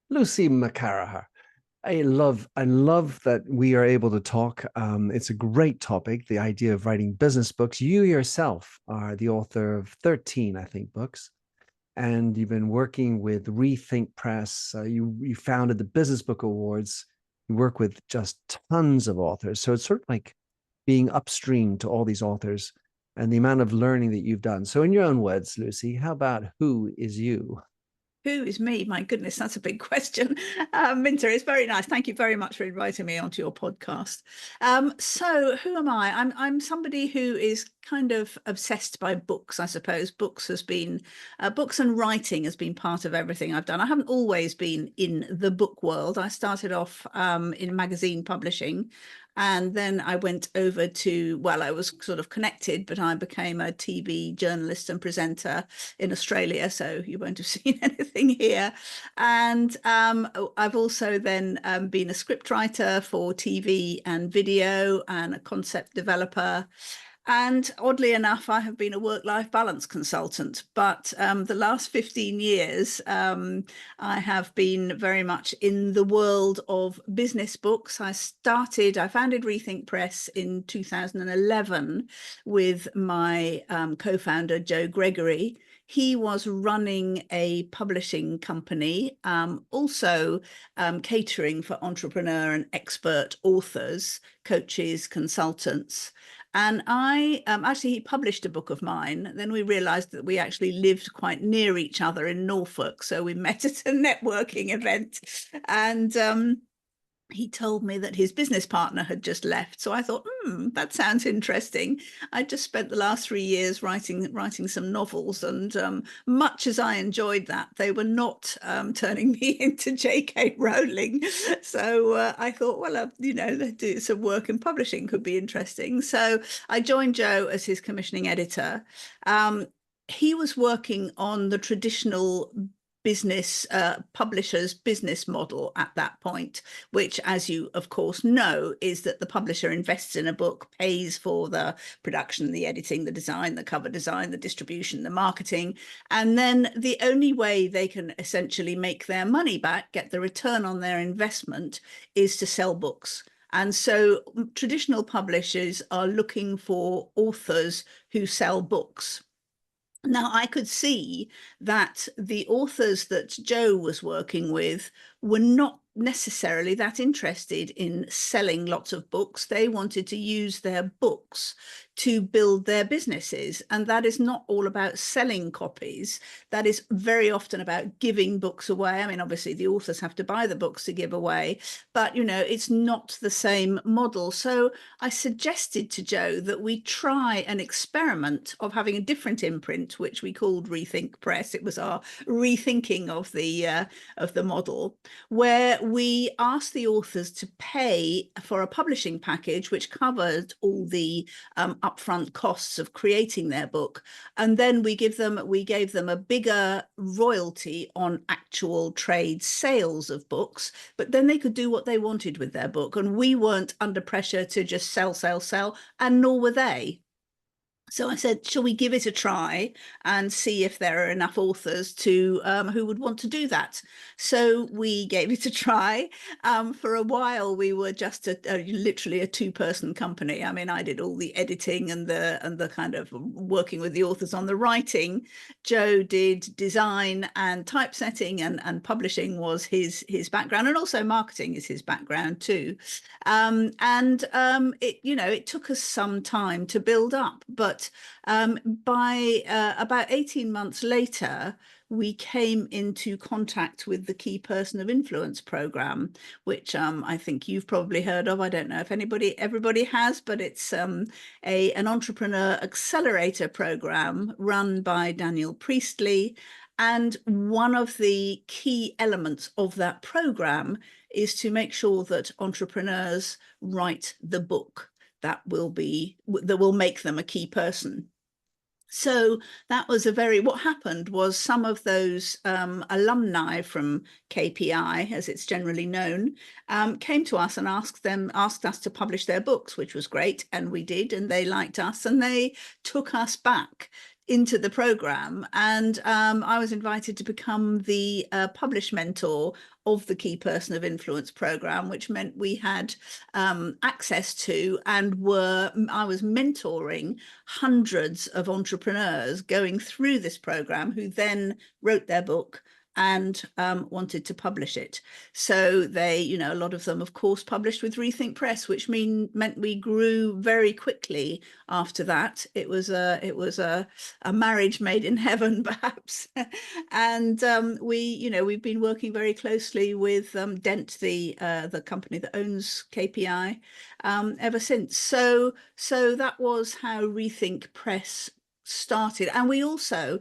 Lucy McCarraher. I love that we are able to talk. It's a great topic, the idea of writing business books. You yourself are the author of 13, I think, books, and you've been working with Rethink Press. You founded the Business Book Awards. You work with just tons of authors. So it's sort of like being upstream to all these authors and the amount of learning that you've done. So in your own words, Lucy, how about who is you? Who is me? My goodness, that's a big question. Minter, it's very nice. Thank you very much for inviting me onto your podcast. So who am I? I'm somebody who is kind of obsessed by books, I suppose. Books and writing has been part of everything I've done. I haven't always been in the book world. I started off in magazine publishing. And then I went over to, well, I was sort of connected, but I became a TV journalist and presenter in Australia, so you won't have seen anything here. And I've also then been a scriptwriter for TV and video and a concept developer. And oddly enough, I have been a work-life balance consultant. But the last 15 years, I have been very much in the world of business books. I founded Rethink Press in 2011 with my co-founder, Gregory. He was running a publishing company, also catering for entrepreneur and expert authors, coaches, consultants. And I actually, he published a book of mine. Then we realized that we actually lived quite near each other in Norfolk. So we met at a networking event. And he told me that his business partner had just left. So I thought, that sounds interesting. I just spent the last 3 years writing some novels, and much as I enjoyed that, they were not turning me into J.K. Rowling. So I thought, well, do some work in publishing could be interesting. So I joined Joe as his commissioning editor. He was working on the traditional business publisher's business model at that point, which, as you of course know, is that the publisher invests in a book, pays for the production, the editing, the design, the cover design, the distribution, the marketing, and then the only way they can essentially make their money back, get the return on their investment, is to sell books. And so traditional publishers are looking for authors who sell books. Now, I could see that the authors that Joe was working with were not necessarily that interested in selling lots of books. They wanted to use their books to build their businesses. And that is not all about selling copies. That is very often about giving books away. I mean, obviously, the authors have to buy the books to give away, but, it's not the same model. So I suggested to Joe that we try an experiment of having a different imprint, which we called Rethink Press. It was our rethinking of the model, where we asked the authors to pay for a publishing package which covered all the upfront costs of creating their book, and then we gave them a bigger royalty on actual trade sales of books, but then they could do what they wanted with their book, and we weren't under pressure to just sell, and nor were they. So I said, shall we give it a try and see if there are enough authors to who would want to do that? So we gave it a try. For a while, we were just literally a two-person company. I mean, I did all the editing and the kind of working with the authors on the writing. Joe did design and typesetting, and publishing was his background, and also marketing is his background too. It took us some time to build up, but by about 18 months later, we came into contact with the Key Person of Influence program, which I think you've probably heard of. I don't know if everybody has, but it's an entrepreneur accelerator program run by Daniel Priestley. And one of the key elements of that program is to make sure that entrepreneurs write the book that will make them a key person. So what happened was some of those alumni from KPI, as it's generally known, came to us and asked us to publish their books, which was great. And we did, and they liked us, and they took us back into the program, and I was invited to become the publish mentor of the Key Person of Influence program, which meant we had access to and I was mentoring hundreds of entrepreneurs going through this program who then wrote their book and wanted to publish it. So they, you know, a lot of them, of course, published with Rethink Press, which meant we grew very quickly after that. It was a marriage made in heaven, perhaps. And we've been working very closely with Dent, the company that owns KPI, ever since. So that was how Rethink Press started. And we also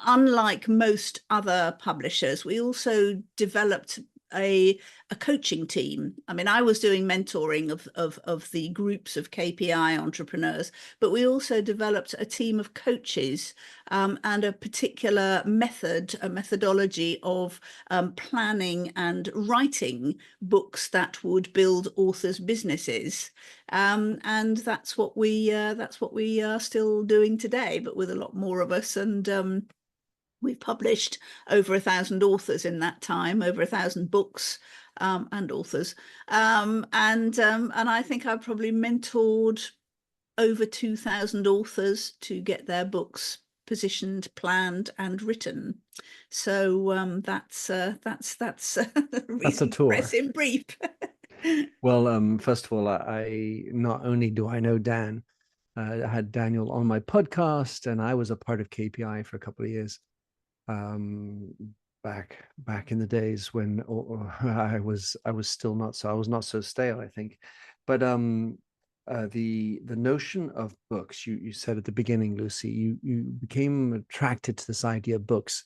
unlike most other publishers, we also developed a coaching team. I mean, I was doing mentoring of the groups of KPI entrepreneurs, but we also developed a team of coaches and a particular methodology of planning and writing books that would build authors' businesses. And that's what we are still doing today, but with a lot more of us. And we've published over 1,000 authors in that time, over 1,000 books and authors. And I think I've probably mentored over 2,000 authors to get their books positioned, planned, and written. So that's That's a Rethink Press tour. in brief. Well, first of all, I not only do I know Dan, I had Daniel on my podcast, and I was a part of KPI for a couple of years, um, back in the days when I was still not so I was not so stale, I think. But the notion of books, you said at the beginning, Lucy, you became attracted to this idea of books,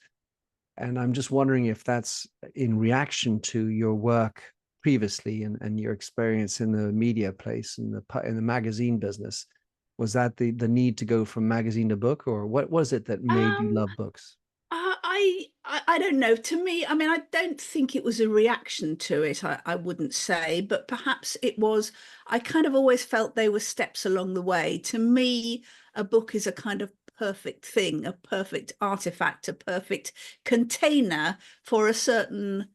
and I'm just wondering if that's in reaction to your work previously and your experience in the media place in the magazine business. Was that the need to go from magazine to book, or what was it that made you Um, love books? I don't know. To me, I mean, I don't think it was a reaction to it, I wouldn't say, but perhaps it was, I kind of always felt they were steps along the way. To me, a book is a kind of perfect thing, a perfect artifact, a perfect container for a certain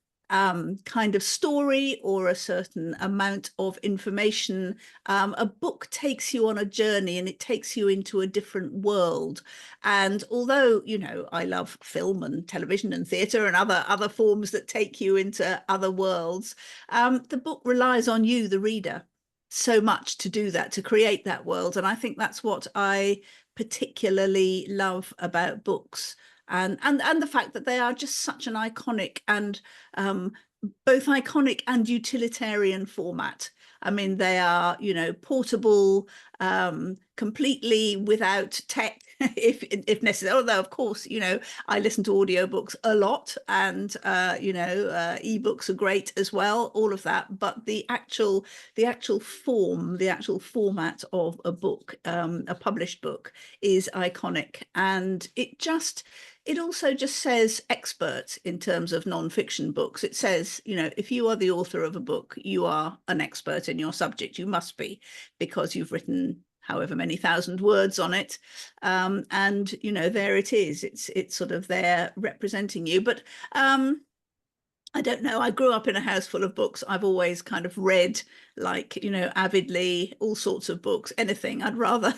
kind of story or a certain amount of information. A book takes you on a journey and it takes you into a different world. And although, you know, I love film and television and theatre and other forms that take you into other worlds, the book relies on you, the reader, so much to do that, to create that world. And I think that's what I particularly love about books. And the fact that they are just such an iconic and both iconic and utilitarian format. I mean, they are, you know, portable, completely without tech, if necessary. Although, of course, you know, I listen to audiobooks a lot, and ebooks are great as well. All of that, but the actual form, the actual format of a book, a published book, is iconic, and it also just says expert in terms of non-fiction books. It says, you know, if you are the author of a book, you are an expert in your subject. You must be, because you've written however many thousand words on it. And, you know, there it is. It's sort of there representing you. But I don't know. I grew up in a house full of books. I've always kind of read, like, you know, avidly, all sorts of books, anything. I'd rather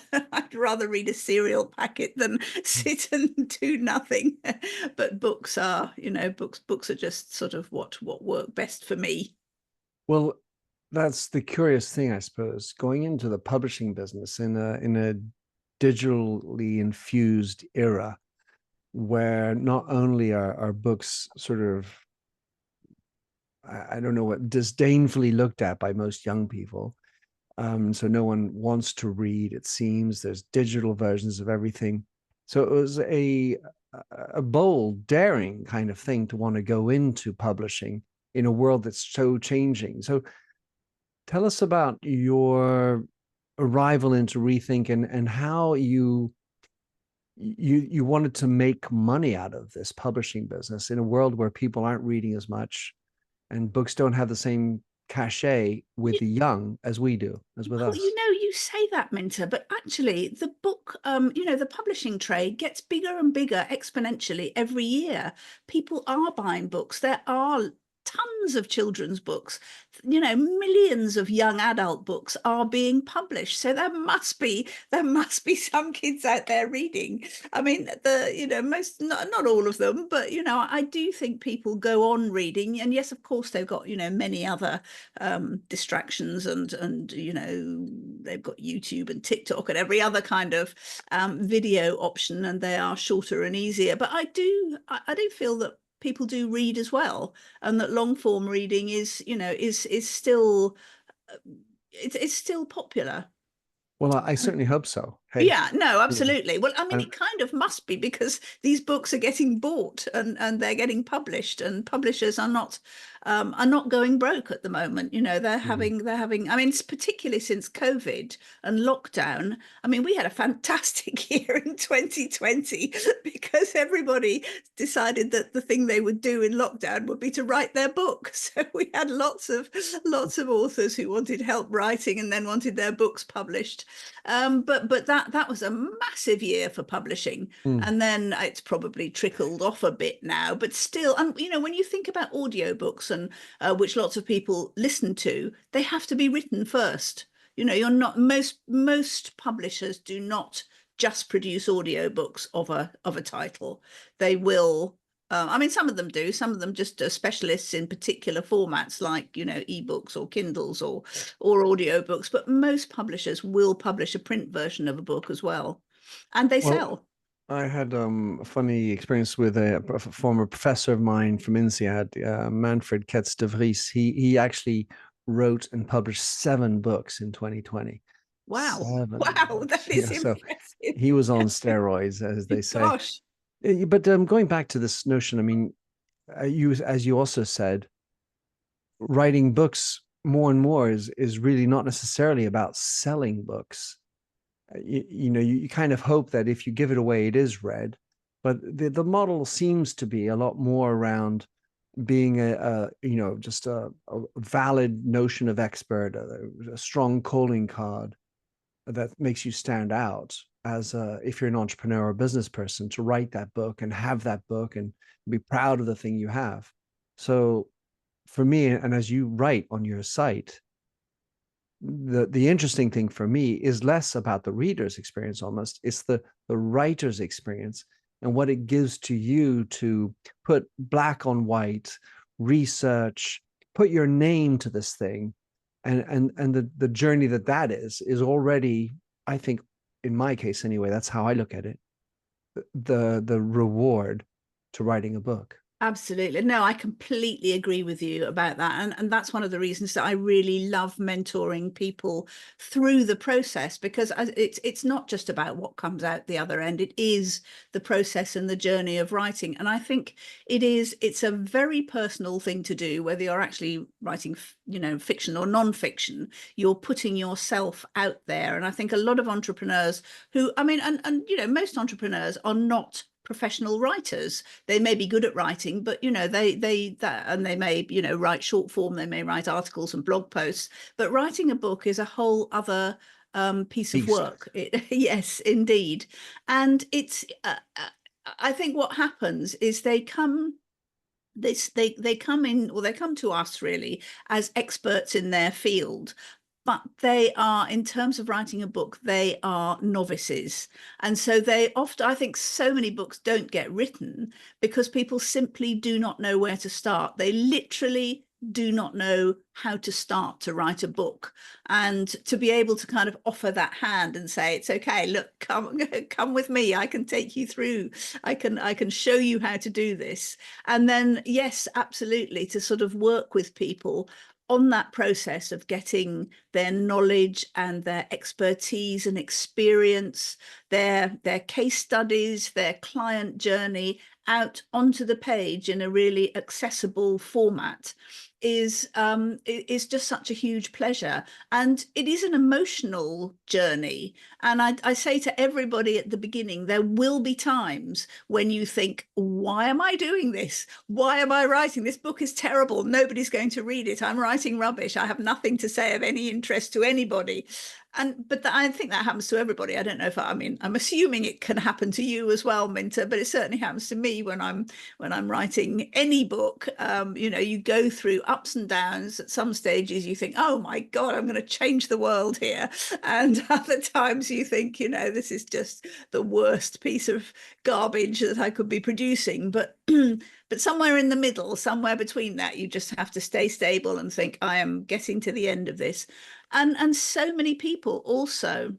read a cereal packet than sit and do nothing. But books are, you know, books are just sort of what work best for me. Well, that's the curious thing, I suppose, going into the publishing business in a digitally infused era where not only are books sort of, I don't know what, disdainfully looked at by most young people. So no one wants to read, it seems. There's digital versions of everything. So it was a bold, daring kind of thing to want to go into publishing in a world that's so changing. So tell us about your arrival into Rethink and how you wanted to make money out of this publishing business in a world where people aren't reading as much and books don't have the same cachet with the young as we do, as with Well, us. you say that, Minter, but actually the book, the publishing trade gets bigger and bigger exponentially every year. People are buying books. There are tons of children's books. Millions of young adult books are being published. So there must be some kids out there reading. I mean, most, not all of them, but I do think people go on reading. And yes, of course, they've got many other distractions, and they've got YouTube and TikTok and every other kind of video option, and they are shorter and easier. But I do feel that people do read as well, and that long form reading is still it's still popular. Well, I certainly hope so. Hey, Yeah, no, you know, absolutely. Well, I mean, and it kind of must be, because these books are getting bought, and they're getting published, and publishers are not going broke at the moment. mm, I mean, particularly since COVID and lockdown. I mean, we had a fantastic year in 2020 because everybody decided that the thing they would do in lockdown would be to write their book. So we had lots of authors who wanted help writing and then wanted their books published. But that was a massive year for publishing, mm. and then it's probably trickled off a bit now. But still, and when you think about audiobooks, and which lots of people listen to, they have to be written first. You're not most publishers do not just produce audiobooks of a title. They will. I mean, some of them do. Some of them just are specialists in particular formats, like ebooks or Kindles or audiobooks. But most publishers will publish a print version of a book as well, and they Well, sell. I had a funny experience with a former professor of mine from INSEAD, Manfred Ketz de Vries. He actually wrote and published 7 books in 2020. Wow, 7 wow, books. that is Yeah, so impressive. he was on steroids, as they say. Gosh, But going back to this notion, I mean, as you also said, writing books more and more is really not necessarily about selling books. You kind of hope that if you give it away, it is read, but the model seems to be a lot more around being just a valid notion of expert, a strong calling card that makes you stand out as if you're an entrepreneur or business person, to write that book and have that book and be proud of the thing you have. So for me, and as you write on your site, the interesting thing for me is less about the reader's experience, almost it's the writer's experience, and what it gives to you to put black on white, research, put your name to this thing, and the journey that is already, I think, in my case anyway, that's how I look at it, the reward to writing a book. absolutely. No, I completely agree with you about that. And that's one of the reasons that I really love mentoring people through the process, because it's not just about what comes out the other end. It is the process and the journey of writing. And I think it's a very personal thing to do, whether you're actually writing, fiction or non-fiction. You're putting yourself out there. And I think a lot of entrepreneurs who, I mean, and most entrepreneurs are not professional writers. They may be good at writing, but and they may write short form, they may write articles and blog posts, but writing a book is a whole other piece of Beast. work. Yes, indeed. And it's I think what happens is they come in, or they come to us really as experts in their field, but they are, in terms of writing a book, they are novices. And so they often, I think so many books don't get written because people simply do not know where to start. They literally do not know how to start to write a book, and to be able to kind of offer that hand and say, it's okay, look, come with me, I can take you through, I can show you how to do this. And then yes, absolutely, to sort of work with people on that process of getting their knowledge and their expertise and experience, their case studies, their client journey out onto the page in a really accessible format is just such a huge pleasure. And it is an emotional journey. And I say to everybody at the beginning, there will be times when you think, why am I doing this? Why am I writing? This book is terrible. Nobody's going to read it. I'm writing rubbish. I have nothing to say of any interest to anybody. But I think that happens to everybody. I don't know if I mean, I'm assuming it can happen to you as well, Minter, but it certainly happens to me when I'm writing any book. You go through ups and downs. At some stages you think, oh my God, I'm going to change the world here. And other times you think, this is just the worst piece of garbage that I could be producing. But but somewhere in the middle, somewhere between that, you just have to stay stable and think, I am getting to the end of this. And so many people also,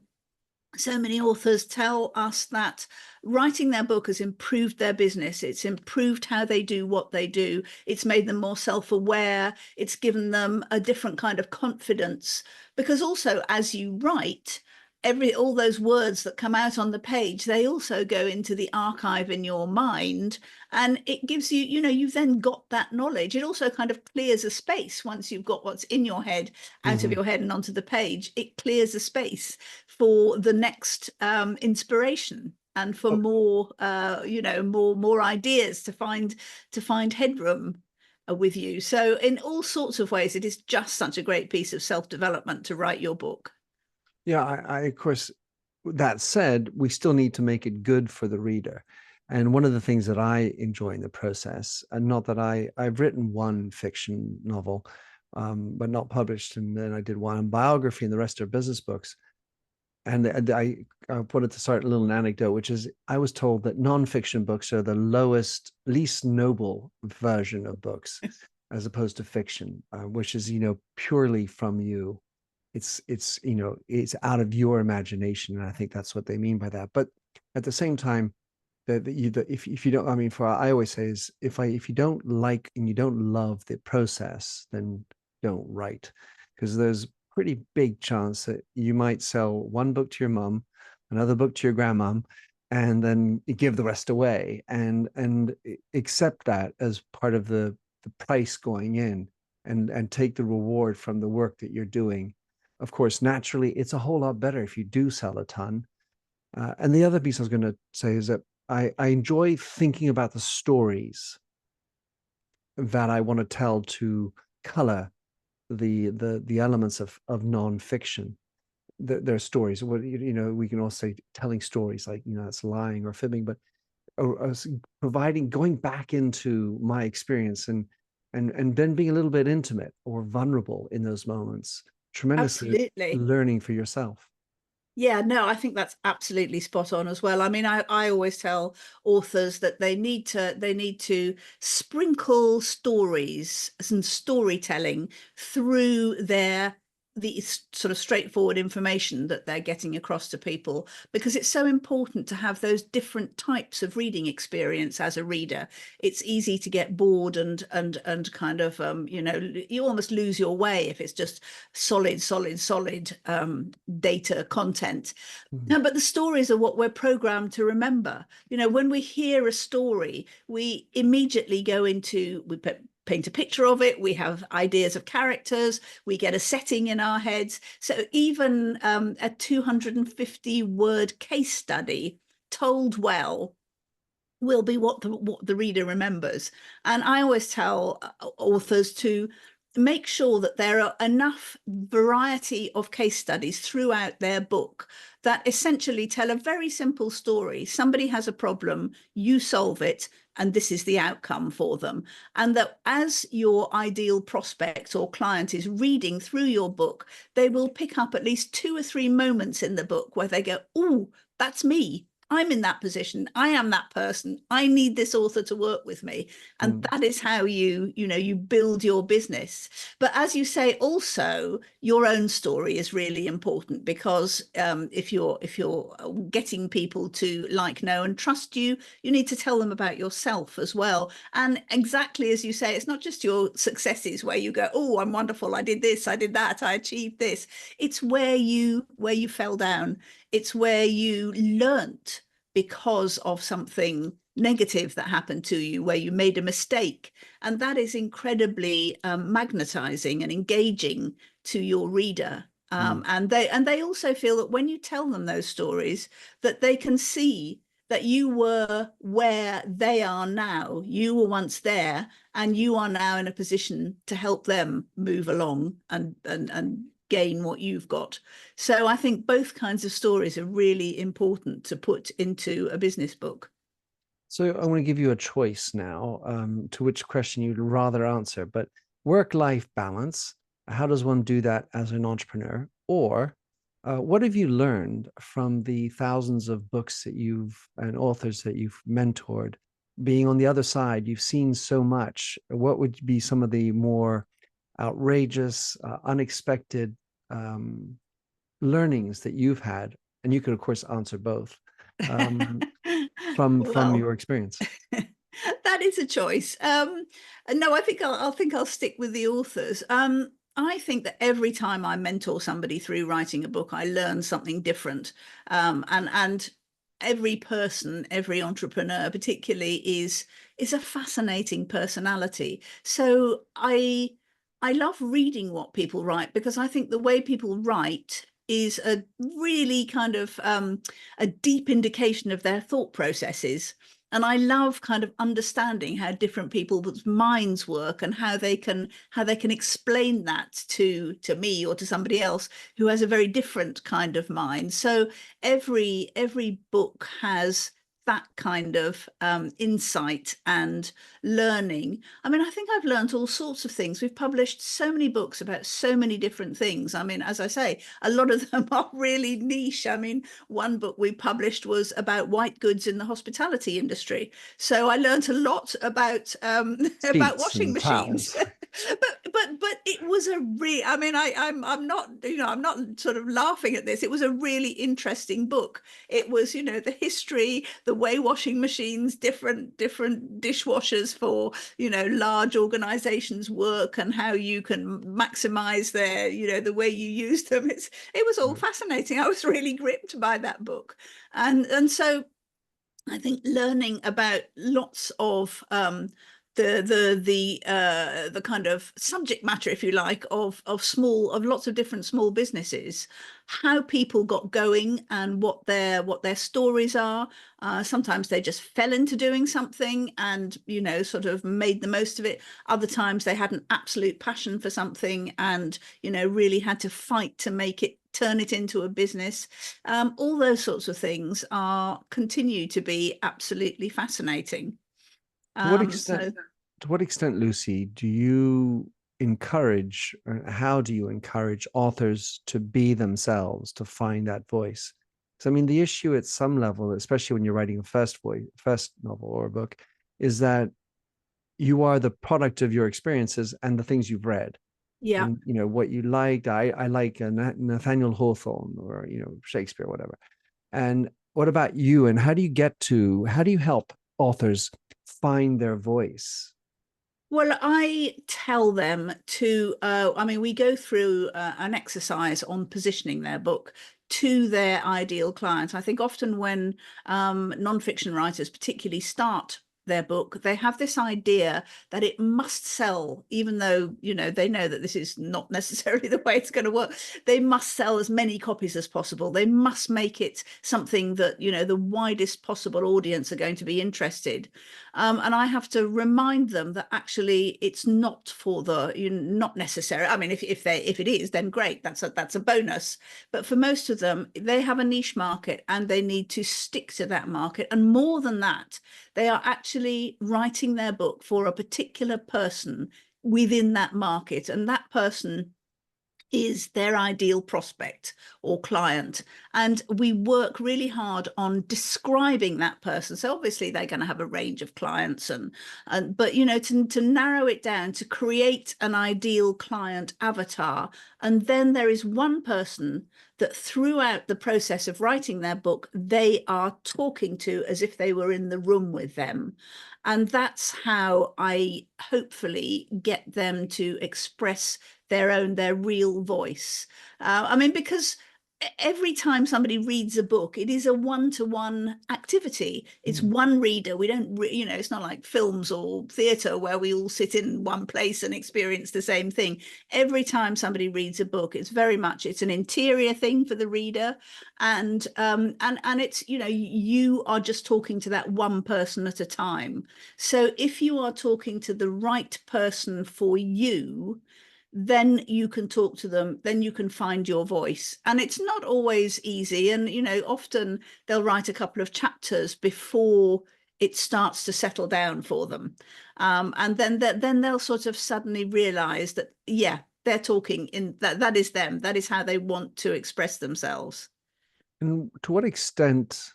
so many authors tell us that writing their book has improved their business. It's improved how they do what they do. It's made them more self-aware. It's given them a different kind of confidence. Because also, as you write, all those words that come out on the page, they also go into the archive in your mind, and it gives you, you've then got that knowledge. It also kind of clears a space. Once you've got what's in your head out of your head and onto the page, it clears a space for the next inspiration and for more more ideas to find headroom with you. So in all sorts of ways, it is just such a great piece of self-development to write your book. Yeah, I of course, that said, we still need to make it good for the reader. And one of the things that I enjoy in the process, and not that I've written one fiction novel, but not published, and then I did one biography, and the rest are business books. And I wanted to start a little anecdote, which is I was told that nonfiction books are the lowest, least noble version of books, as opposed to fiction, which is purely from you. It's out of your imagination, and I think that's what they mean by that. But at the same time, if you don't, I mean, I always say is if you don't like and you don't love the process, then don't write, because there's pretty big chance that you might sell one book to your mom, another book to your grandmom, and then you give the rest away, and accept that as part of the price going in, and take the reward from the work that you're doing. Of course, naturally, it's a whole lot better if you do sell a ton. And the other piece I was going to say is that I enjoy thinking about the stories that I want to tell to color the elements of nonfiction. Their stories. We can also say telling stories, like it's lying or fibbing, but going back into my experience, and then being a little bit intimate or vulnerable in those moments. Tremendously Absolutely. learning for yourself. Yeah, no, I think that's absolutely spot on as well. I mean, I always tell authors that they need to sprinkle stories and storytelling through the sort of straightforward information that they're getting across to people, because it's so important to have those different types of reading experience as a reader. It's easy to get bored and kind of you almost lose your way if it's just solid data content. No, but the stories are what we're programmed to remember. When we hear a story, we immediately paint a picture of it. We have ideas of characters. We get a setting in our heads. So even a 250 word case study told well will be what the reader remembers. And I always tell authors to make sure that there are enough variety of case studies throughout their book that essentially tell a very simple story. Somebody has a problem, you solve it, and this is the outcome for them. And that as your ideal prospect or client is reading through your book, they will pick up at least 2 or 3 moments in the book where they go, oh, that's me. I'm in that position. I am that person. I need this author to work with me. And that is how you build your business. But as you say, also your own story is really important, because if you're getting people to like, know, and trust you, you need to tell them about yourself as well. And exactly as you say, it's not just your successes where you go, oh, I'm wonderful. I did this, I did that, I achieved this. It's where you fell down. It's where you learnt because of something negative that happened to you, where you made a mistake. And that is incredibly magnetizing and engaging to your reader. And they also feel that when you tell them those stories, that they can see that you were where they are now. You were once there, and you are now in a position to help them move along and gain what you've got. So I think both kinds of stories are really important to put into a business book. So I want to give you a choice now, to which question you'd rather answer. But work-life balance, how does one do that as an entrepreneur? Or what have you learned from the thousands of books that you've and authors that you've mentored? Being on the other side, you've seen so much. What would be some of the more outrageous, unexpected learnings that you've had? And you could, of course, answer both. Um, from Well, your experience. that is a choice. No, I think I'll stick with the authors. I think that every time I mentor somebody through writing a book, I learn something different. And every person, every entrepreneur, particularly, is a fascinating personality. So I love reading what people write because I think the way people write is a really kind of a deep indication of their thought processes. And I love kind of understanding how different people's minds work and how they can explain that to me or to somebody else who has a very different kind of mind. So every book has that kind of insight and learning. I mean, I think I've learned all sorts of things. We've published so many books about so many different things. I mean, as I say, a lot of them are really niche. I mean, one book we published was about white goods in the hospitality industry. So I learned a lot about about Seats washing and machines. towels. But it was a real, I mean, I'm not, I'm not sort of laughing at this. It was a really interesting book. It was, the history, the way washing machines, different dishwashers for, large organizations work and how you can maximize their, the way you use them. It was all Right. fascinating. I was really gripped by that book. And so I think learning about lots of the kind of subject matter, if you like, of lots of different small businesses, how people got going and what their stories are. Sometimes they just fell into doing something and sort of made the most of it. Other times they had an absolute passion for something and really had to fight to make it turn it into a business. All those sorts of things are continue to be absolutely fascinating. To what So extent, to what extent, Lucy, do you encourage, or how do you encourage authors to be themselves, to find that voice? Because I mean, the issue at some level, especially when you're writing a first novel or a book, is that you are the product of your experiences and the things you've read. yeah. And what you liked. I like Nathaniel Hawthorne or Shakespeare, whatever. And what about you? And how do you help authors find their voice? Well, I tell them to, I mean, we go through an exercise on positioning their book to their ideal client. I think often when nonfiction writers particularly start their book, they have this idea that it must sell, even though, they know that this is not necessarily the way it's going to work. They must sell as many copies as possible. They must make it something that, the widest possible audience are going to be interested. And I have to remind them that actually it's not for the, not necessary. I mean, if it is, then great. That's a bonus. But for most of them, they have a niche market and they need to stick to that market. And more than that, they are actually writing their book for a particular person within that market. And that person is their ideal prospect or client. And we work really hard on describing that person. So obviously they're going to have a range of clients but to narrow it down, to create an ideal client avatar. And then there is one person that throughout the process of writing their book, they are talking to as if they were in the room with them. And that's how I hopefully get them to express their real voice. I mean, because every time somebody reads a book, it is a one-to-one activity. It's Mm. one reader. We don't, it's not like films or theatre where we all sit in one place and experience the same thing. Every time somebody reads a book, it's an interior thing for the reader, and it's you are just talking to that one person at a time. So if you are talking to the right person for you, then you can talk to them, then you can find your voice. And it's not always easy. And, often they'll write a couple of chapters before it starts to settle down for them. And then they'll sort of suddenly realize that, yeah, they're talking in that is them. That is how they want to express themselves. And to what extent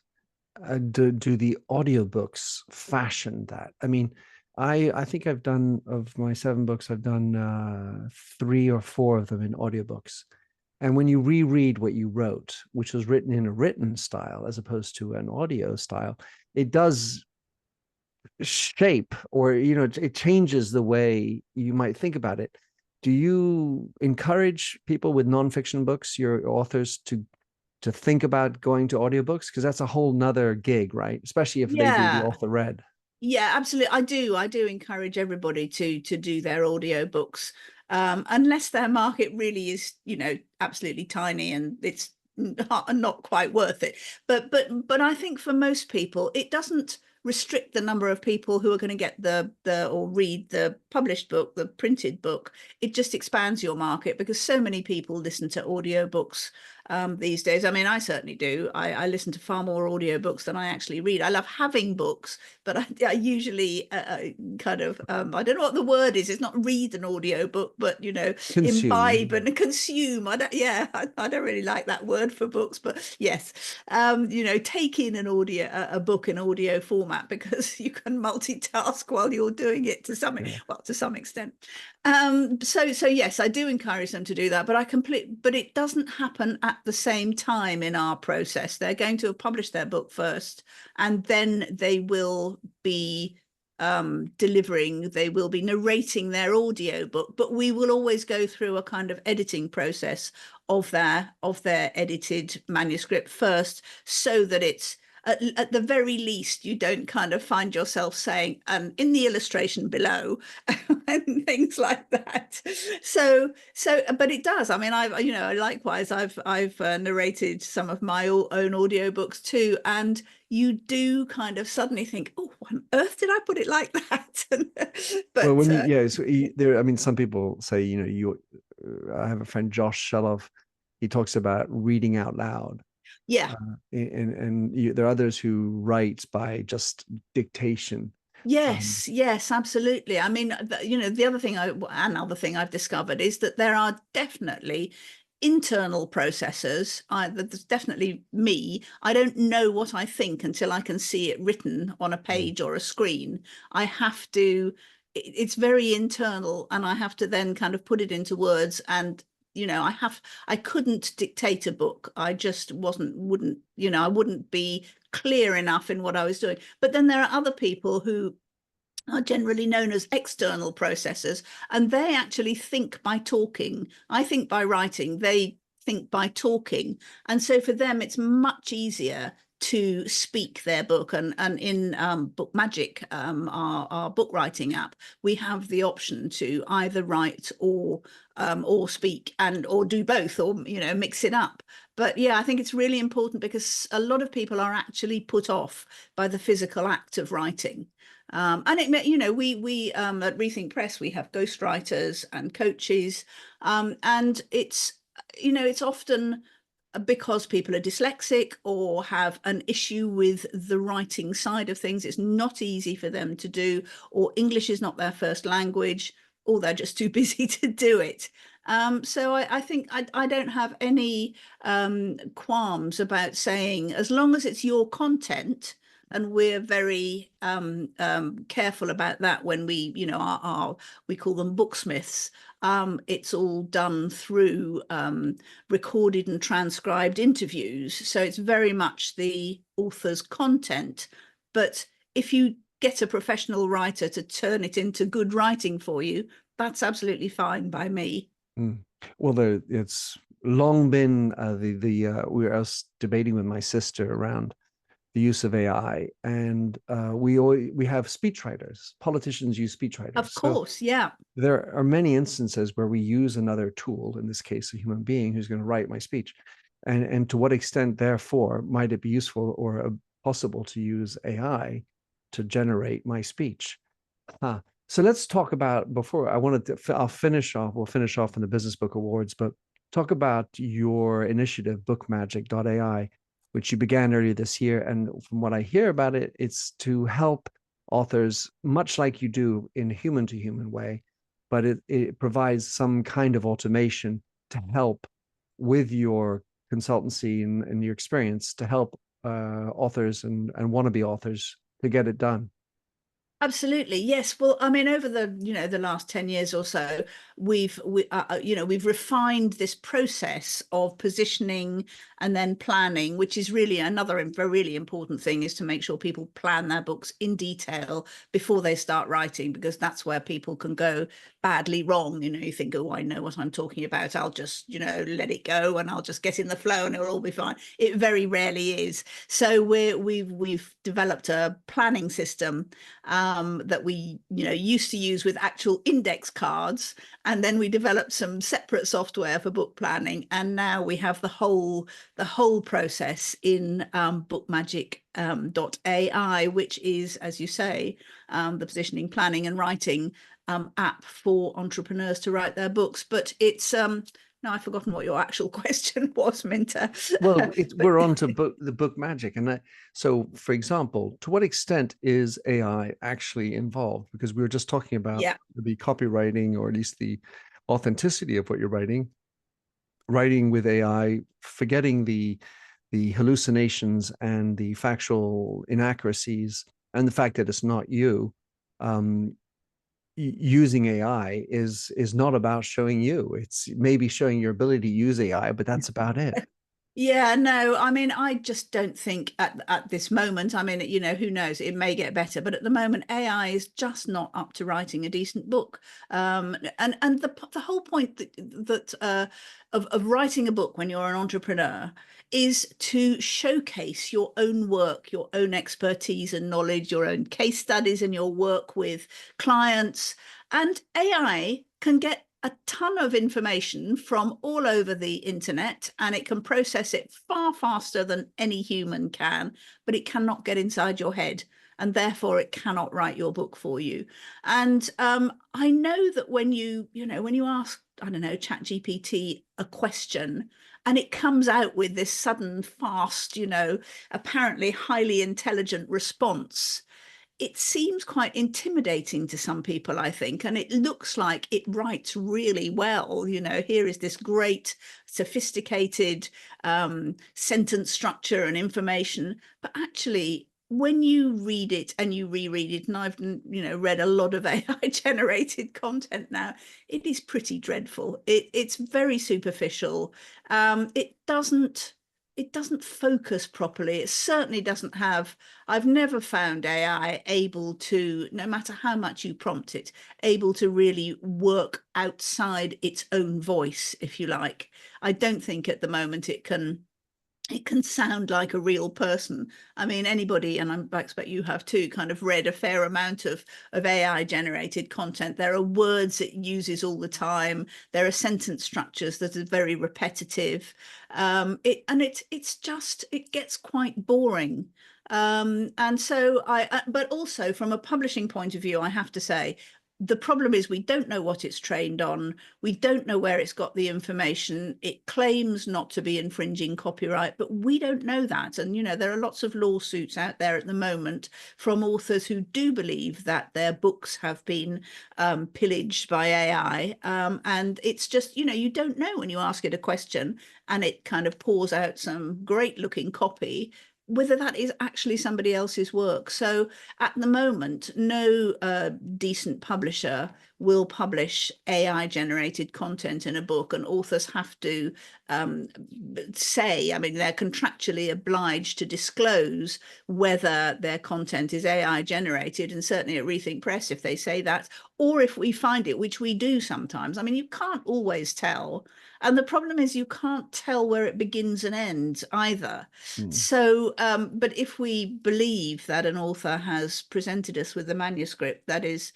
do the audiobooks fashion that? I mean, I think I've done, of my 7 books, I've done 3 or 4 of them in audiobooks. And when you reread what you wrote, which was written in a written style as opposed to an audio style, it does shape, or it changes the way you might think about it. Do you encourage people with nonfiction books, your authors, to think about going to audiobooks? Because that's a whole nother gig, right? Especially if they do the Yeah. author read. Yeah, absolutely. I do encourage everybody to do their audiobooks, unless their market really is, absolutely tiny and it's not quite worth it. But I think for most people, it doesn't restrict the number of people who are going to get the or read the published book, the printed book. It just expands your market because so many people listen to audiobooks these days. I mean, I certainly do. I listen to far more audiobooks than I actually read. I love having books, but I usually kind of, I don't know what the word is. It's not read an audiobook, but, imbibe Consume. and consume. I don't really like that word for books, but yes, take in a book in audio format because you can multitask while you're doing it Yeah. to some extent. So yes, I do encourage them to do that, but it doesn't happen at the same time in our process. They're going to have published their book first, and then they will be they will be narrating their audio book, but we will always go through a kind of editing process of their edited manuscript first, so that it's at the very least, you don't kind of find yourself saying, in the illustration below, and things like that. But it does. I mean, likewise, I've narrated some of my own audiobooks too, and you do kind of suddenly think, oh, what on earth did I put it like that? Well, But when yeah, so there, I mean, some people say, I have a friend, Josh Sheloff, he talks about reading out loud. yeah. There are others who write by just dictation. Um, Yes, absolutely. I mean, the another thing I've discovered is that there are definitely internal processors. That's definitely me. I don't know what I think until I can see it written on a page or a screen. I have to, it's very internal, and I have to then kind of put it into words. And I couldn't dictate a book. I just wouldn't, I wouldn't be clear enough in what I was doing. But then there are other people who are generally known as external processors, and they actually think by talking. I think by writing, they think by talking. And so for them, it's much easier to speak their book. And in Book Magic, our book writing app, we have the option to either write or speak, or do both, or mix it up. But yeah, I think it's really important because a lot of people are actually put off by the physical act of writing. And we at Rethink Press, we have ghostwriters and coaches, and it's often because people are dyslexic or have an issue with the writing side of things. It's not easy for them to do, or English is not their first language, or they're just too busy to do it. So I think I don't have any qualms about saying, as long as it's your content, and we're very careful about that when we, we call them booksmiths. It's all done through recorded and transcribed interviews. So it's very much the author's content. But if you get a professional writer to turn it into good writing for you, that's absolutely fine by me. well, it's long been we were debating with my sister around the use of AI, and we have speechwriters. Politicians use speechwriters, Of so course, yeah. there are many instances where we use another tool, in this case, a human being who's going to write my speech. And to what extent, therefore, might it be useful or possible to use AI to generate my speech? Huh. So let's talk about before I wanted to, I'll finish off, we'll finish off in the Business Book Awards, but talk about your initiative, bookmagic.ai, which you began earlier this year. And from what I hear about it, it's to help authors, much like you do in a human to human way, but it provides some kind of automation to help with your consultancy and your experience to help authors and wannabe authors to get it done. Absolutely, yes. Well, I mean, over the last 10 years or so, we've refined this process of positioning and then planning, which is really another really important thing, is to make sure people plan their books in detail before they start writing, because that's where people can go badly wrong. You think, oh, I know what I'm talking about. I'll just, let it go and I'll just get in the flow and it'll all be fine. It very rarely is. So we've developed a planning system that we used to use with actual index cards, and then we developed some separate software for book planning, and now we have the whole process in bookmagic.ai, which is, as you say, the positioning, planning and writing app for entrepreneurs to write their books. But it's now I've forgotten what your actual question was, Minter. Well, But we're on to the book magic, and so, for example, to what extent is AI actually involved? Because we were just talking about yeah. the copywriting, or at least the authenticity of what you're writing with AI, forgetting the hallucinations and the factual inaccuracies, and the fact that it's not you. Um, Using AI is not about showing you. It's maybe showing your ability to use AI, but that's about it. Yeah, no, I mean, I just don't think at this moment, I mean, who knows, it may get better, but at the moment, AI is just not up to writing a decent book. And the whole point of writing a book when you're an entrepreneur is to showcase your own work, your own expertise and knowledge, your own case studies and your work with clients. And AI can get a ton of information from all over the internet, and it can process it far faster than any human can, but it cannot get inside your head, and therefore it cannot write your book for you. And I know that when you ask, I don't know, ChatGPT a question, and it comes out with this sudden, fast, apparently highly intelligent response, it seems quite intimidating to some people, I think, and it looks like it writes really well. Here is this great, sophisticated sentence structure and information, but actually, when you read it and you reread it, and I've read a lot of AI generated content now, it is pretty dreadful. It's very superficial. It doesn't focus properly. It certainly doesn't have, I've never found AI able to, no matter how much you prompt it, able to really work outside its own voice, if you like. I don't think at the moment it can sound like a real person. I mean, anybody, and I expect you have too, kind of read a fair amount of AI generated content. There are words it uses all the time. There are sentence structures that are very repetitive. It gets quite boring. And so but also from a publishing point of view, I have to say, the problem is we don't know what it's trained on. We don't know where it's got the information. It claims not to be infringing copyright, but we don't know that. And, there are lots of lawsuits out there at the moment from authors who do believe that their books have been pillaged by AI. And it's just, you don't know when you ask it a question and it kind of pours out some great looking copy, whether that is actually somebody else's work. So at the moment, no decent publisher will publish AI generated content in a book, and authors have to say, I mean, they're contractually obliged to disclose whether their content is AI generated. And certainly at Rethink Press, if they say that, or if we find it, which we do sometimes, I mean, you can't always tell. And the problem is you can't tell where it begins and ends either. Hmm. So, but if we believe that an author has presented us with a manuscript that is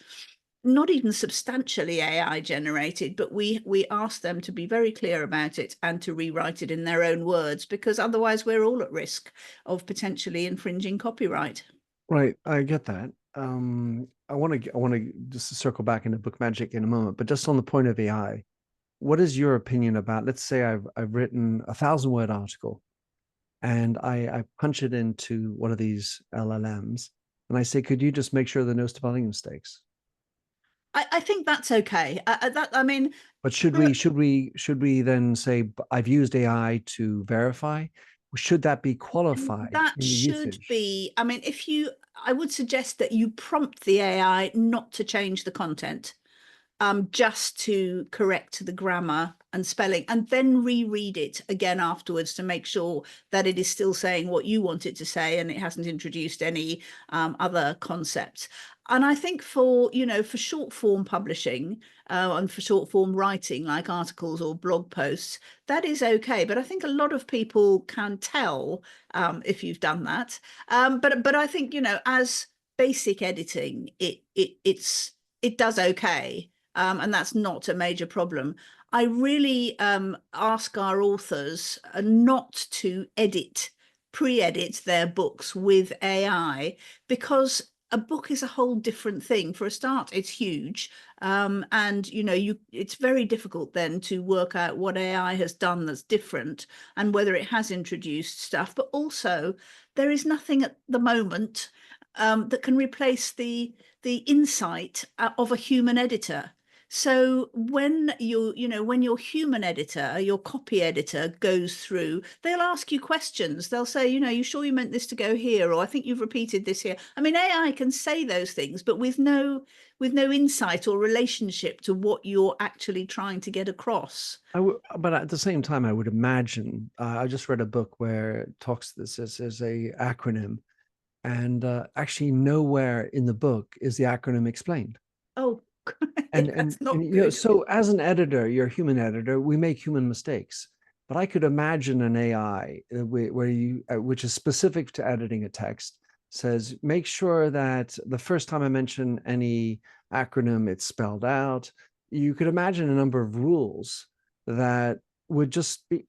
not even substantially AI generated, but we ask them to be very clear about it and to rewrite it in their own words, because otherwise we're all at risk of potentially infringing copyright. Right, I get that. I want to just circle back into book magic in a moment, but just on the point of AI, what is your opinion about? Let's say I've written 1,000 word article, and I punch it into one of these LLMs, and I say, could you just make sure there are no spelling mistakes? I think that's okay. I mean, But should we then say I've used AI to verify? Should that be qualified that in the should usage? be, I mean, I would suggest that you prompt the AI not to change the content, just to correct the grammar and spelling, and then reread it again afterwards to make sure that it is still saying what you want it to say and it hasn't introduced any other concepts. And I think for, for short form publishing and for short form writing, like articles or blog posts, that is okay. But I think a lot of people can tell if you've done that. But I think, as basic editing, it does okay, and that's not a major problem. I really ask our authors not to pre-edit their books with AI, because a book is a whole different thing. For a start, it's huge. And it's very difficult then to work out what AI has done that's different and whether it has introduced stuff. But also, there is nothing at the moment that can replace the insight of a human editor. So when your human editor, your copy editor goes through, they'll ask you questions. They'll say, you sure you meant this to go here? Or I think you've repeated this here. I mean, AI can say those things, but with no insight or relationship to what you're actually trying to get across. But at the same time, I would imagine. I just read a book where it talks this as a acronym, and actually nowhere in the book is the acronym explained. Oh, and that's and and not you know, good. so as an editor, you're a human editor, we make human mistakes. But I could imagine an AI where which is specific to editing a text, says make sure that the first time I mention any acronym it's spelled out. You could imagine a number of rules that would just be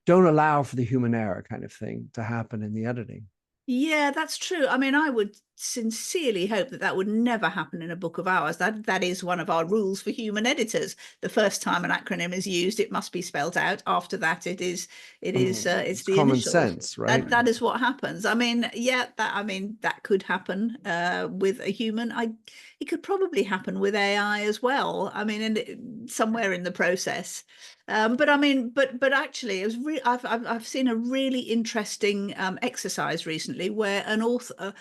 don't allow for the human error kind of thing to happen in the editing. Yeah, that's true. I mean, I would sincerely hope that that would never happen in a book of ours. That is one of our rules for human editors. The first time an acronym is used, it must be spelled out. After that, it's It's the common initials. sense, right? That is what happens. I mean, yeah, that could happen with a human. It could probably happen with AI as well. I mean, somewhere in the process. But I mean, but actually, I've seen a really interesting exercise recently where an author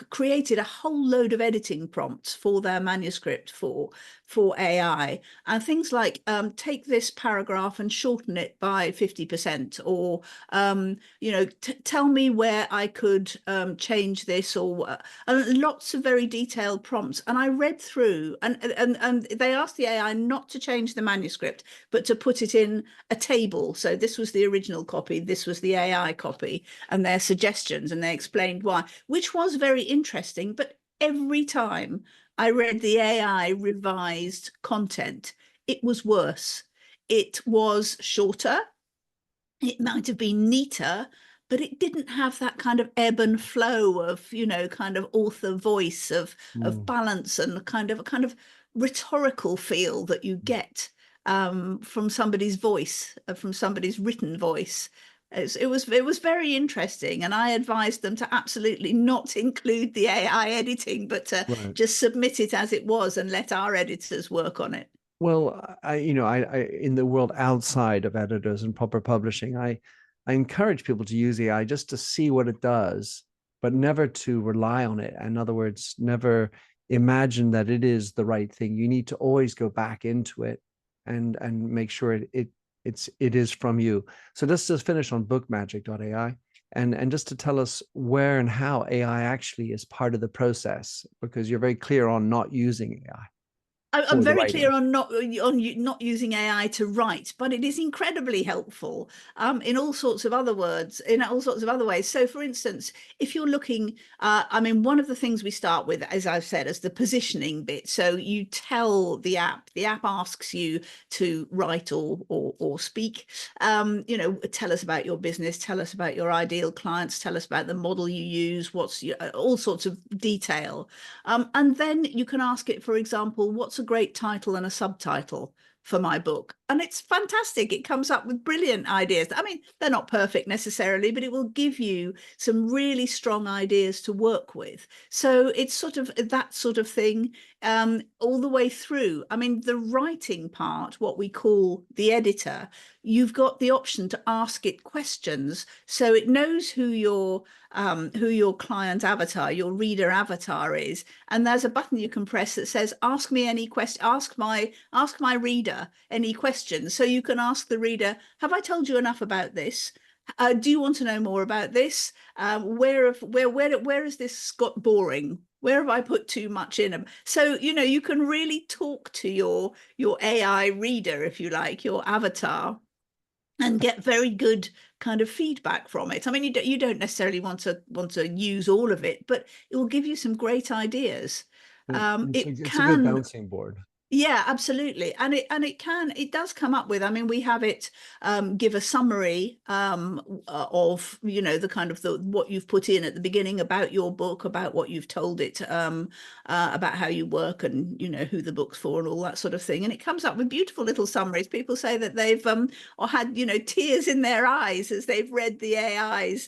created a whole load of editing prompts for their manuscript for AI, and things like take this paragraph and shorten it by 50%, or tell me where I could change this, or and lots of very detailed prompts. And I read through, and they asked the AI not to change the manuscript, but to put it in a table. So this was the original copy, this was the AI copy, and their suggestions, and they explained why, which was very interesting. But every time I read the AI revised content, it was worse. It was shorter, it might have been neater, but it didn't have that kind of ebb and flow of, kind of author voice of Mm, balance, and a kind of rhetorical feel that you get from somebody's voice, from somebody's written voice. It was very interesting, and I advised them to absolutely not include the AI editing, but to right. just submit it as it was and let our editors work on it. Well, I in the world outside of editors and proper publishing, I encourage people to use AI just to see what it does, but never to rely on it. In other words, never imagine that it is the right thing. You need to always go back into it and make sure it is from you. So let's just finish on bookmagic.ai, and just to tell us where and how AI actually is part of the process, because you're very clear on not using AI. I'm for the very clear writing? on not using AI to write, but it is incredibly helpful in all sorts of other words, in all sorts of other ways. So, for instance, if you're looking, I mean, one of the things we start with, as I've said, is the positioning bit. So you tell the app asks you to write or speak. Tell us about your business, tell us about your ideal clients, tell us about the model you use, what's all sorts of detail. And then you can ask it, for example, what's a great title and a subtitle for my book? And it's fantastic. It comes up with brilliant ideas. I mean, they're not perfect necessarily, but it will give you some really strong ideas to work with. So it's sort of that sort of thing all the way through. I mean, the writing part, what we call the editor, you've got the option to ask it questions. So it knows who your client avatar, your reader avatar is, and there's a button you can press that says ask me any question, ask my reader any questions. So you can ask the reader, have I told you enough about this? Do you want to know more about this? Where has this got boring? Where have I put too much in them? So you can really talk to your AI reader, if you like, your avatar, and get very good kind of feedback from it. I mean, you don't necessarily want to use all of it, but it will give you some great ideas. It It's a good can bouncing board. Yeah, absolutely. And it does come up with, I mean, we have it give a summary of, the kind of what you've put in at the beginning about your book, about what you've told it, about how you work and, who the book's for and all that sort of thing. And it comes up with beautiful little summaries. People say that they've or had, tears in their eyes as they've read the AI's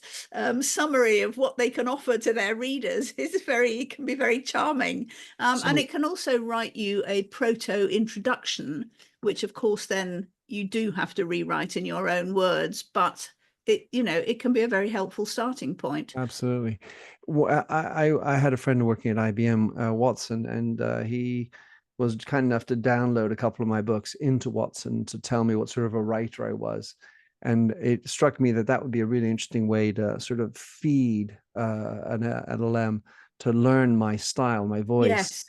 summary of what they can offer to their readers. It can be very charming. And So it can also write you a proto introduction, which of course then you do have to rewrite in your own words, but it can be a very helpful starting point. absolutely. Well, I had a friend working at IBM, Watson, and he was kind enough to download a couple of my books into Watson to tell me what sort of a writer I was. And it struck me that that would be a really interesting way to sort of feed an LLM to learn my style, my voice. Yes,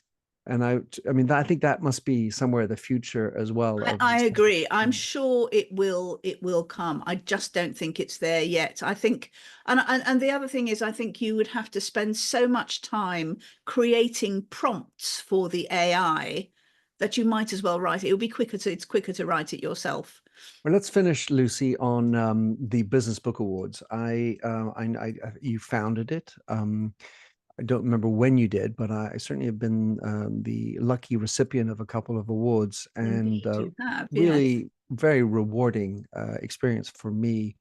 And I mean, I think that must be somewhere the future as well of I this. agree. I'm sure it will come. I just don't think it's there yet. I think and the other thing is I think you would have to spend so much time creating prompts for the AI that you might as well write it. It's quicker to write it yourself. Well, let's finish, Lucy, on the Business Book Awards. You founded it. I don't remember when you did, but I certainly have been the lucky recipient of a couple of awards, and Indeed, you have, yes. really very rewarding experience for me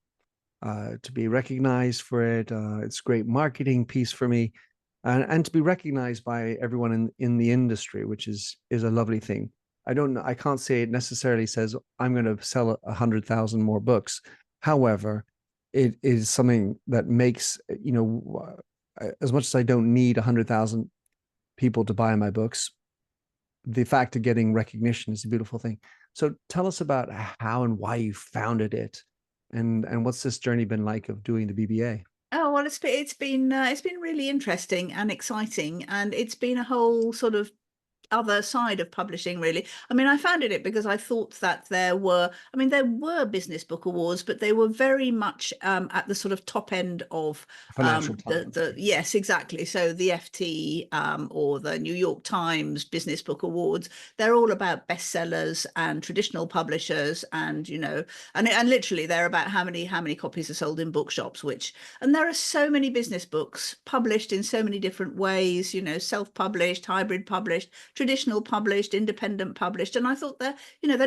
to be recognized for it. It's a great marketing piece for me, and to be recognized by everyone in the industry, which is a lovely thing. I don't know. I can't say it necessarily says I'm going to sell 100,000 more books. However, it is something that makes as much as I don't need 100,000 people to buy my books, the fact of getting recognition is a beautiful thing. So tell us about how and why you founded it, and what's this journey been like of doing the BBA? Oh well, it's been really interesting and exciting, and it's been a whole sort of other side of publishing, really. I mean, I founded it because I thought that there were business book awards, but they were very much at the sort of top end of Financial the Times. yes, exactly. So the FT or the New York Times Business Book Awards, they're all about bestsellers and traditional publishers, and literally they're about how many copies are sold in bookshops, and there are so many business books published in so many different ways, self-published, hybrid published, traditional published, independent published, and I thought they're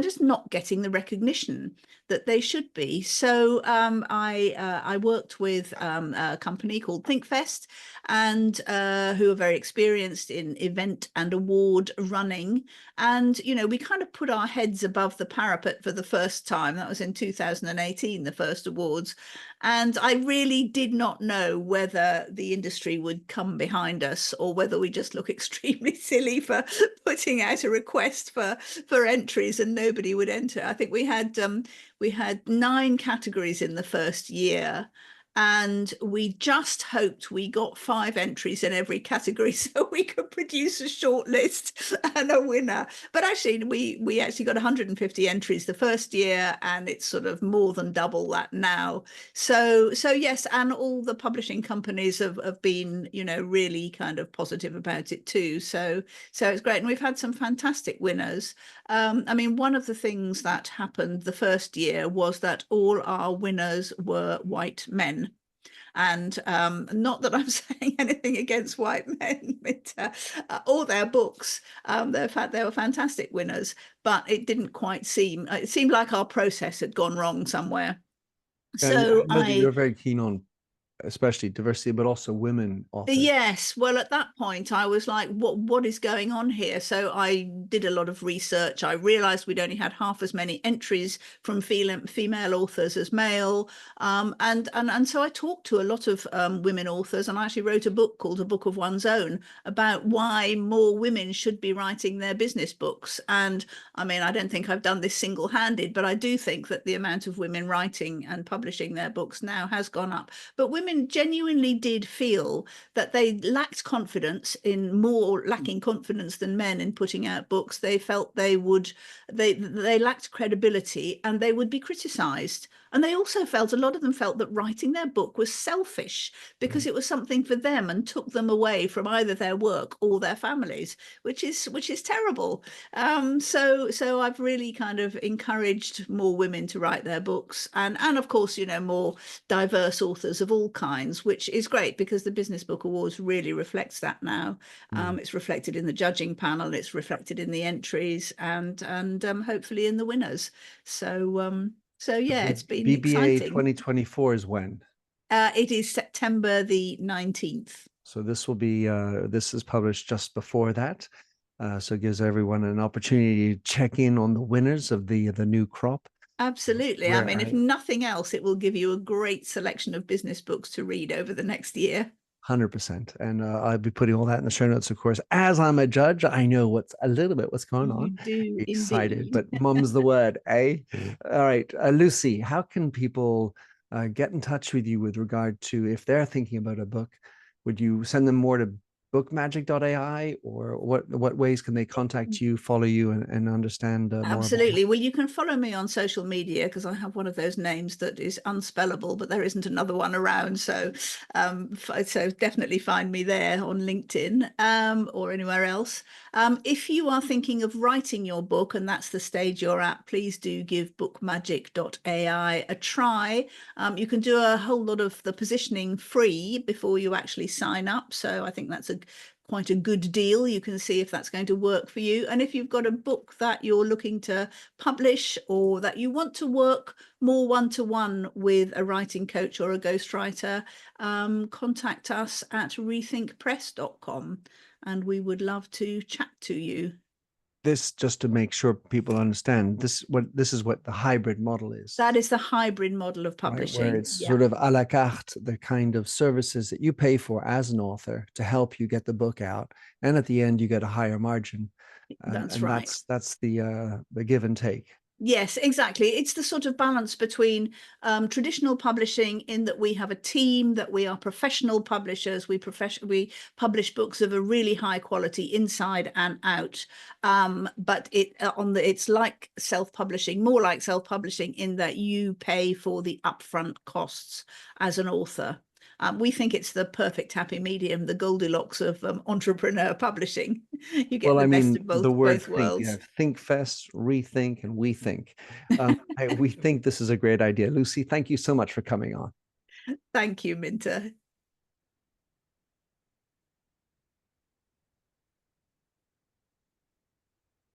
just not getting the recognition that they should be. So I worked with a company called Think Fest, and who are very experienced in event and award running, and we kind of put our heads above the parapet for the first time. That was in 2018, the first awards, and I really did not know whether the industry would come behind us or whether we just look extremely silly for putting out a request for entries and nobody would enter. I think we had 9 categories in the first year. and we just hoped we got 5 entries in every category so we could produce a short list and a winner. But actually, we actually got 150 entries the first year, and it's sort of more than double that now. So yes, and all the publishing companies have been, you know, really kind of positive about it too. So it's great, and we've had some fantastic winners. I mean, one of the things that happened the first year was that all our winners were white men. And not that I'm saying anything against white men, but all their books, they were fantastic winners, but it didn't quite seem, it seemed like our process had gone wrong somewhere. And I So know that you're very keen on especially diversity, but also women authors. Yes, well, at that point, I was like, what is going on here? So I did a lot of research. I realized we'd only had half as many entries from female authors as male. And so I talked to a lot of women authors, and I actually wrote a book called A Book of One's Own about why more women should be writing their business books. And I mean, I don't think I've done this single-handed, but I do think that the amount of women writing and publishing their books now has gone up. But women genuinely did feel that they lacked confidence, in more lacking confidence than men in putting out books. They felt they lacked credibility, and they would be criticized. And they also felt, a lot of them felt, that writing their book was selfish because it was something for them and took them away from either their work or their families, which is terrible. So I've really kind of encouraged more women to write their books, and of course, you know, more diverse authors of all kinds, which is great because the Business Book Awards really reflects that now. It's reflected in the judging panel, it's reflected in the entries, and hopefully in the winners. So yeah, it's been BBA exciting. 2024 is when? It is September the 19th. So this will be this is published just before that. So it gives everyone an opportunity to check in on the winners of the new crop. Absolutely. I mean, if nothing else, it will give you a great selection of business books to read over the next year. 100%. And I'll be putting all that in the show notes, of course. As I'm a judge, I know what's going on. You do Excited, indeed. but mum's the word, eh? All right, Lucy, how can people get in touch with you with regard to if they're thinking about a book? Would you send them more to bookmagic.ai, or what ways can they contact you, follow you, and understand more about Absolutely. Well, you can follow me on social media because I have one of those names that is unspellable, but there isn't another one around. So definitely find me there on LinkedIn or anywhere else. If you are thinking of writing your book and that's the stage you're at, please do give bookmagic.ai a try. You can do a whole lot of the positioning free before you actually sign up. So I think that's quite a good deal. You can see if that's going to work for you. And if you've got a book that you're looking to publish, or that you want to work more one-to-one with a writing coach or a ghostwriter, contact us at rethinkpress.com, and we would love to chat to you. This, just to make sure people understand, this is what the hybrid model is. That is the hybrid model of publishing, right, where it's sort of a la carte, the kind of services that you pay for as an author to help you get the book out, and at the end you get a higher margin. That's and right. That's the give and take. Yes, exactly. It's the sort of balance between traditional publishing, in that we have a team, that we are professional publishers. We publish books of a really high quality inside and out. But it's like self-publishing, more like self-publishing, in that you pay for the upfront costs as an author. We think it's the perfect happy medium, the Goldilocks of entrepreneur publishing. You get the best of the word both think, worlds. Think Fest, Rethink, and We Think. We think this is a great idea. Lucy, thank you so much for coming on. Thank you, Minter.